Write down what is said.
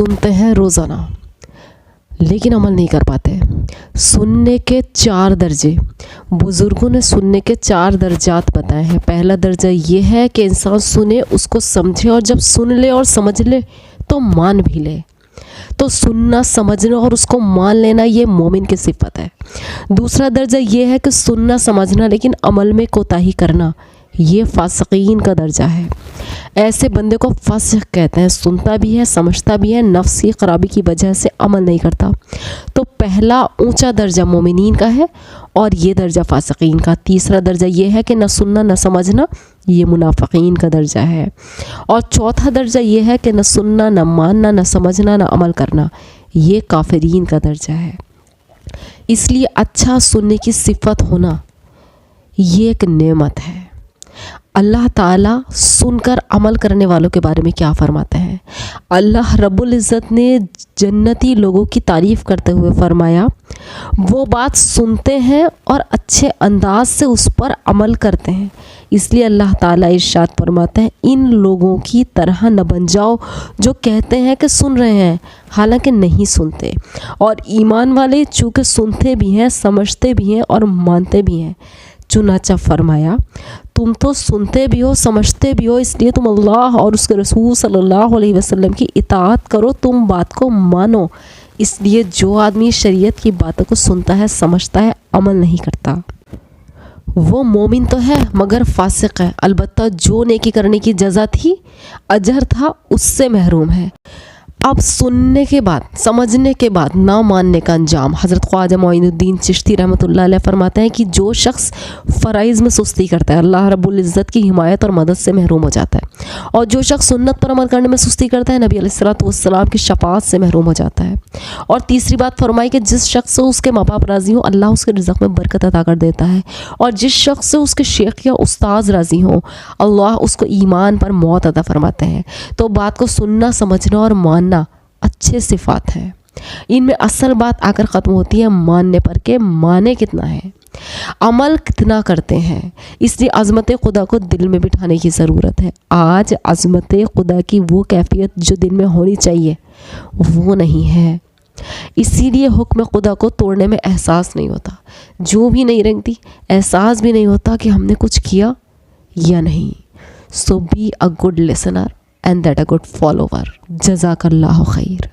सुनते हैं रोज़ाना लेकिन अमल नहीं कर पाते। सुनने के 4 दर्जे, बुज़ुर्गों ने सुनने के 4 दर्जात बताए हैं। पहला दर्जा ये है कि इंसान सुने, उसको समझे, और जब सुन ले और समझ ले तो मान भी ले। तो सुनना, समझना और उसको मान लेना ये मोमिन की सिफत है। दूसरा दर्जा ये है कि सुनना समझना लेकिन अमल में कोताही करना, ये फासिकीन का दर्जा है। ऐसे बंदे को फासिक कहते हैं, सुनता भी है, समझता भी है, नफ्स की खराबी की वजह से अमल नहीं करता। तो पहला ऊंचा दर्जा मोमिनीन का है और ये दर्जा फासिकीन का। तीसरा दर्जा ये है कि न सुनना न समझना, ये मुनाफिकीन का दर्जा है। और चौथा दर्जा ये है कि न सुनना न मानना न समझना न अमल करना, ये काफिरीन का दर्जा है। इसलिए अच्छा सुनने की सिफत होना ये एक नेमत है। अल्लाह ताला सुनकर अमल करने वालों के बारे में क्या फरमाते हैं? अल्लाह रब्बुल इज़्ज़त ने जन्नती लोगों की तारीफ़ करते हुए फरमाया, वो बात सुनते हैं और अच्छे अंदाज से उस पर अमल करते हैं। इसलिए अल्लाह ताला इरशाद फरमाते हैं, इन लोगों की तरह न बन जाओ जो कहते हैं कि सुन रहे हैं हालांकि नहीं सुनते। और ईमान वाले चूँकि सुनते भी हैं, समझते भी हैं और मानते भी हैं, चुनाचा फरमाया, तुम तो सुनते भी हो, समझते भी हो, इसलिए तुम अल्लाह और उसके रसूल सल्लल्लाहु अलैहि वसल्लम की इताअत करो, तुम बात को मानो। इसलिए जो आदमी शरीयत की बातों को सुनता है, समझता है, अमल नहीं करता, वो मोमिन तो है मगर फासिक है। अलबत्ता जो नेकी करने की जज़ा थी, अजर था, उससे महरूम है। अब सुनने के बाद, समझने के बाद ना मानने का अंजाम, हज़रत ख्वाजा मोइनुद्दीन चिश्ती रहमतुल्लाह अलैह फरमाते हैं कि जो शख्स फ़राइज़ में सुस्ती करता है, अल्लाह रब्बुल इज़्ज़त की हिमायत और मदद से महरूम हो जाता है। और जो शख्स सुन्नत पर अमल करने में सुस्ती करता है, नबी अलैहिस्सलातु वस्सलाम की शफ़ाअत से महरूम हो जाता है। और तीसरी बात फरमाई कि जिस शख्स से उसके माँ बाप राज़ी हों, अल्लाह उसके रिज़्क़ में बरकत अता कर देता है। और जिस शख्स से उसके शेख या उस्ताद राज़ी हों, अल्लाह उसको ईमान पर मौत अता फरमाते हैं। तो बात को सुनना, समझना और मानना अच्छे सिफात हैं। इनमें असल बात आकर ख़त्म होती है मानने पर के माने कितना है, अमल कितना करते हैं। इसलिए अज़मत खुदा को दिल में बिठाने की ज़रूरत है। आज अज़मत खुदा की वो कैफियत जो दिल में होनी चाहिए वो नहीं है। इसीलिए हुक्म खुदा को तोड़ने में एहसास नहीं होता, जो भी नहीं रंगती, एहसास भी नहीं होता कि हमने कुछ किया या नहीं। So be a good listener and that a good follower. Jazakallahu khair.